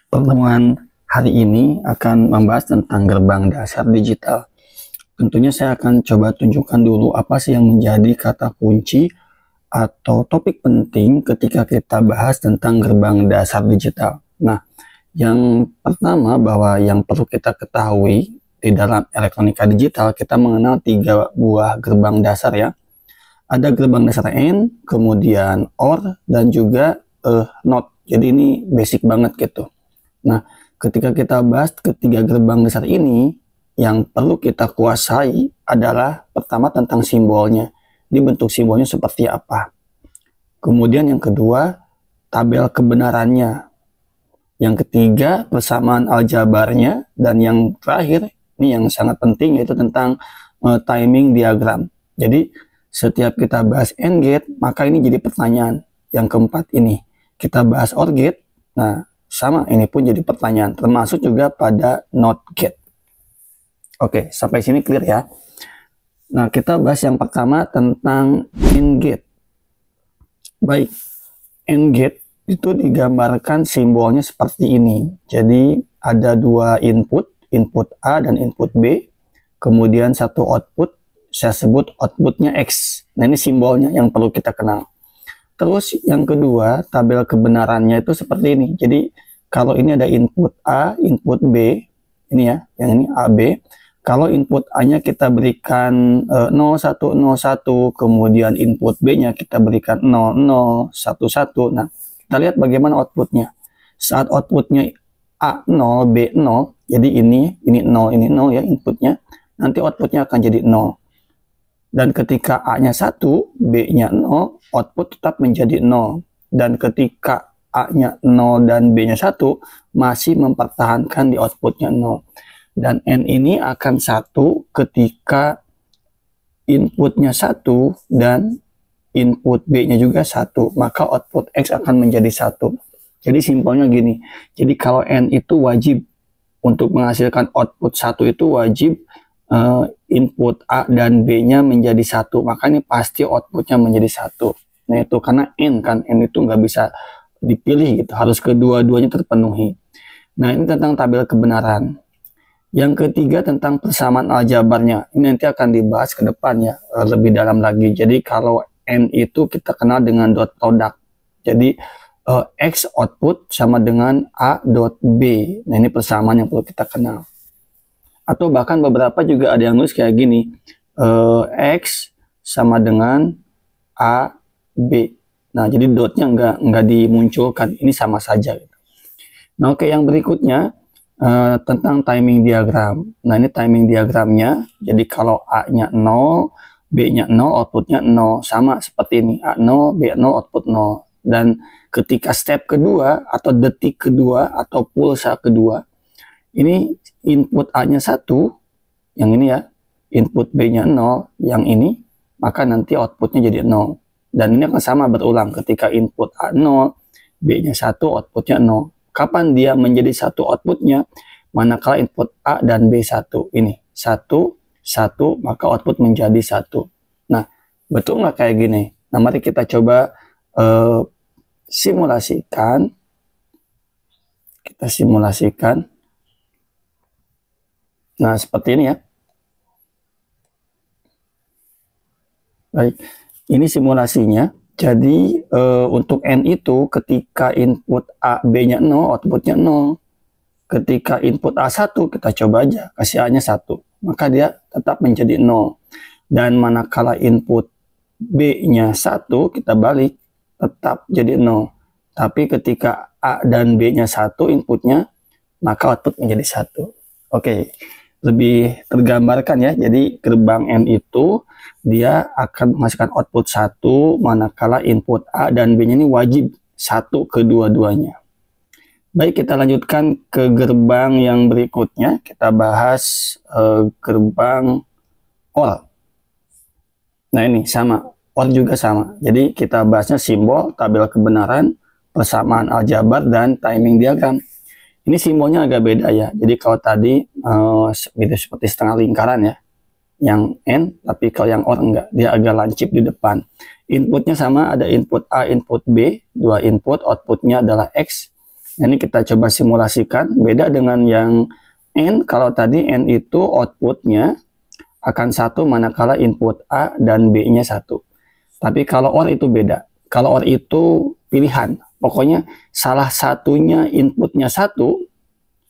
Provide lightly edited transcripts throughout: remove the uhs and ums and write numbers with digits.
Pertemuan hari ini akan membahas tentang gerbang dasar digital. Tentunya saya akan coba tunjukkan dulu apa sih yang menjadi kata kunci atau topik penting ketika kita bahas tentang gerbang dasar digital. Nah, yang pertama bahwa yang perlu kita ketahui di dalam elektronika digital, kita mengenal 3 buah gerbang dasar ya. Ada gerbang dasar AND, kemudian OR, dan juga NOT. Jadi ini basic banget gitu. Nah, ketika kita bahas ketiga gerbang dasar ini, yang perlu kita kuasai adalah pertama tentang simbolnya. Ini bentuk simbolnya seperti apa. Kemudian yang kedua, tabel kebenarannya. Yang ketiga, persamaan aljabarnya. Dan yang terakhir, ini yang sangat penting, yaitu tentang timing diagram. Jadi, setiap kita bahas AND gate, maka ini jadi pertanyaan. Yang keempat ini, kita bahas OR gate. Nah, sama, ini pun jadi pertanyaan, termasuk juga pada NOT gate. Oke, sampai sini clear ya. Nah, kita bahas yang pertama tentang AND gate. Baik, AND gate itu digambarkan simbolnya seperti ini. Jadi, ada dua input A dan input B, kemudian satu output, saya sebut outputnya X. Nah, ini simbolnya yang perlu kita kenal. Terus yang kedua, tabel kebenarannya itu seperti ini. Jadi kalau ini ada input A, input B, ini ya, yang ini AB. Kalau input A-nya kita berikan 0101, kemudian input B-nya kita berikan 0011. Nah, kita lihat bagaimana outputnya. Saat outputnya A0, B0, jadi ini 0, ini 0 ya inputnya. Nanti outputnya akan jadi 0. Dan ketika A-nya 1, B-nya 0, output tetap menjadi 0. Dan ketika A-nya 0 dan B-nya 1, masih mempertahankan di outputnya 0. Dan N ini akan 1 ketika inputnya 1 dan input B-nya juga 1. Maka output X akan menjadi 1. Jadi simpelnya gini. Jadi kalau N itu wajib untuk menghasilkan output 1 itu wajib input A dan B-nya menjadi 1, maka ini pasti outputnya menjadi 1. Nah itu karena N kan, N itu nggak bisa dipilih gitu, harus kedua-duanya terpenuhi. Nah ini tentang tabel kebenaran. Yang ketiga tentang persamaan aljabarnya, ini nanti akan dibahas ke depan ya, lebih dalam lagi. Jadi kalau N itu kita kenal dengan dot product. Jadi X output sama dengan A dot B. Nah ini persamaan yang perlu kita kenal. Atau bahkan beberapa juga ada yang nulis kayak gini, X sama dengan A, B. Nah, jadi dotnya nggak dimunculkan, ini sama saja. Nah, oke, yang berikutnya tentang timing diagram. Nah, ini timing diagramnya, jadi kalau A-nya 0, B-nya 0, outputnya 0. Sama seperti ini, A0, B0, output 0. Dan ketika step kedua, atau detik kedua, atau pulsa kedua, ini input A-nya 1, yang ini ya, input B-nya 0, yang ini, maka nanti outputnya jadi 0. Dan ini akan sama berulang ketika input A 0, B-nya 1, outputnya 0. Kapan dia menjadi 1 outputnya? Manakala input A dan B 1. Ini, 1, 1, maka output menjadi 1. Nah, betul nggak kayak gini? Nah, mari kita coba simulasikan. Kita simulasikan. Nah, seperti ini ya. Baik, ini simulasinya. Jadi, untuk N itu ketika input A, B-nya 0, outputnya 0. Ketika input A1, kita coba aja, kasih A-nya 1. Maka dia tetap menjadi 0. Dan manakala input B-nya 1, kita balik, tetap jadi 0. Tapi ketika A dan B-nya 1 inputnya, maka output menjadi 1. Oke. Lebih tergambarkan ya, jadi gerbang N itu dia akan menghasilkan output 1 manakala input A dan B nya ini wajib 1 kedua-duanya. Baik, kita lanjutkan ke gerbang yang berikutnya, kita bahas gerbang OR. Nah ini sama, OR juga sama, jadi kita bahasnya simbol, tabel kebenaran, persamaan aljabar, dan timing diagram. Ini simbolnya agak beda ya. Jadi kalau tadi seperti setengah lingkaran ya, yang N, tapi kalau yang OR enggak, dia agak lancip di depan. Inputnya sama, ada input A, input B, dua input, outputnya adalah X. Nah, ini kita coba simulasikan. Beda dengan yang N, kalau tadi N itu outputnya akan 1 manakala input A dan B-nya 1. Tapi kalau OR itu beda. Kalau OR itu pilihan. Pokoknya salah satunya inputnya 1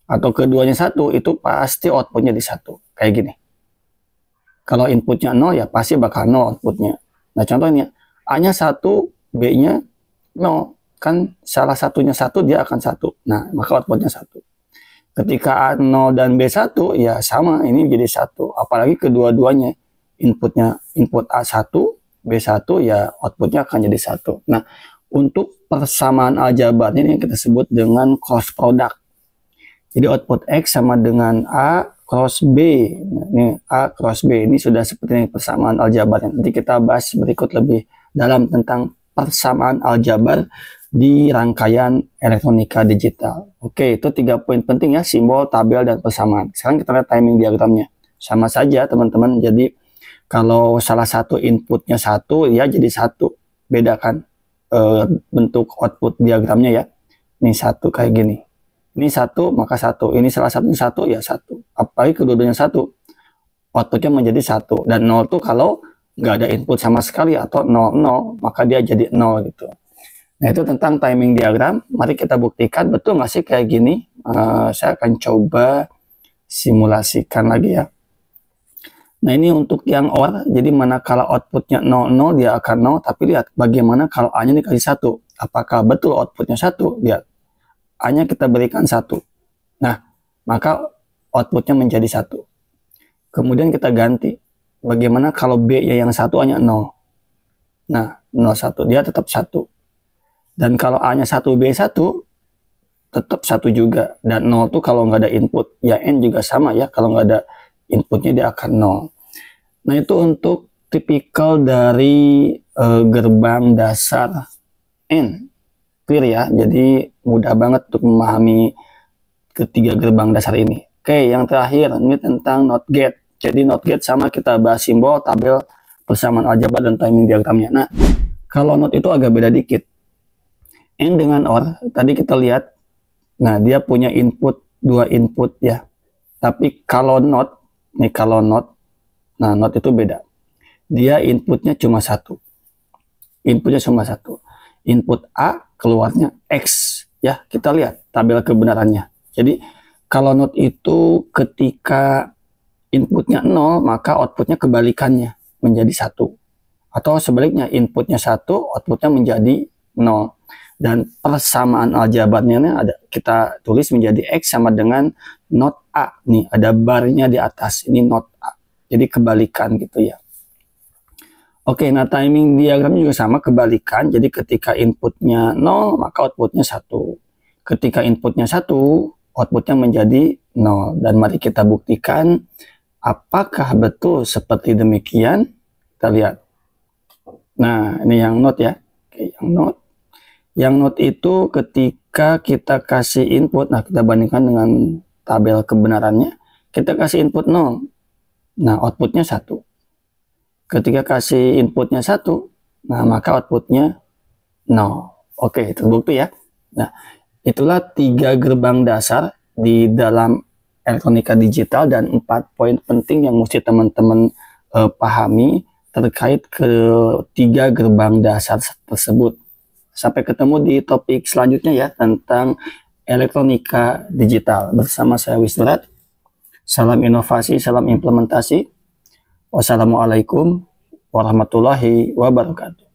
atau keduanya 1, itu pasti outputnya di 1. Kayak gini. Kalau inputnya 0 ya pasti bakal 0 outputnya. Nah contohnya A-nya 1, B-nya 0. Kan salah satunya 1 dia akan 1. Nah maka outputnya 1. Ketika A0 dan B1 ya sama, ini jadi 1. Apalagi kedua-duanya input A1, B1 ya outputnya akan jadi 1. Nah untuk persamaan aljabarnya ini kita sebut dengan cross product. Jadi output X sama dengan A cross B. Nah, ini A cross B ini sudah seperti ini persamaan aljabarnya. Nanti kita bahas berikut lebih dalam tentang persamaan aljabar di rangkaian elektronika digital. Oke, itu 3 poin penting ya, simbol, tabel, dan persamaan. Sekarang kita lihat timing diagramnya. Sama saja teman-teman, jadi kalau salah satu inputnya 1 ya jadi 1. Beda kan bentuk output diagramnya ya. Ini 1 kayak gini. Ini 1 maka 1. Ini salah satunya 1 ya 1. Apalagi kedua-duanya 1. Outputnya menjadi 1. Dan 0 tuh kalau nggak ada input sama sekali atau 0, maka dia jadi 0 gitu. Nah itu tentang timing diagram. Mari kita buktikan betul nggak sih kayak gini. Saya akan coba simulasikan lagi ya. Nah ini untuk yang OR. Jadi manakala outputnya 0, dia akan 0. Tapi lihat bagaimana kalau A-nya dikasih 1. Apakah betul outputnya 1? Lihat. A-nya kita berikan 1. Nah maka outputnya menjadi 1. Kemudian kita ganti. Bagaimana kalau B-nya yang 1, A-nya 0. Nah 0, 1. Dia tetap 1. Dan kalau A-nya 1, B1, tetap 1 juga. Dan 0 tuh kalau nggak ada input. Ya N juga sama ya. Kalau nggak ada inputnya dia akan 0. Nah itu untuk tipikal dari gerbang dasar N. Clear ya. Jadi mudah banget untuk memahami ketiga gerbang dasar ini. Oke, yang terakhir ini tentang NOT gate. Jadi NOT gate sama kita bahas simbol, tabel, persamaan aljabar, dan timing diagramnya. Nah, kalau NOT itu agak beda dikit. N dengan OR, tadi kita lihat, nah dia punya input, 2 input ya. Tapi kalau NOT, nih kalau NOT, nah NOT itu beda. Dia inputnya cuma 1. Inputnya cuma 1. Input A, keluarnya X. Ya, kita lihat tabel kebenarannya. Jadi, kalau NOT itu ketika inputnya 0, maka outputnya kebalikannya, menjadi 1. Atau sebaliknya, inputnya 1, outputnya menjadi 0. Dan persamaan aljabarnya ada, kita tulis menjadi X sama dengan NOT A. Nih, ada barnya di atas. Ini NOT A. Jadi kebalikan gitu ya. Oke, nah timing diagram juga sama, kebalikan. Jadi ketika inputnya 0, maka outputnya 1. Ketika inputnya 1, outputnya menjadi 0. Dan mari kita buktikan apakah betul seperti demikian. Kita lihat. Nah, ini yang NOT ya. Oke, yang NOT. Yang NOT itu ketika kita kasih input, nah kita bandingkan dengan tabel kebenarannya. Kita kasih input 0. Nah, outputnya 1. Ketika kasih inputnya 1, nah maka outputnya 0. Oke, terbukti ya. Nah, itulah 3 gerbang dasar di dalam elektronika digital dan 4 poin penting yang mesti teman-teman pahami terkait ketiga gerbang dasar tersebut. Sampai ketemu di topik selanjutnya ya tentang elektronika digital. Bersama saya Wisnurat. Salam inovasi, salam implementasi. Wassalamualaikum warahmatullahi wabarakatuh.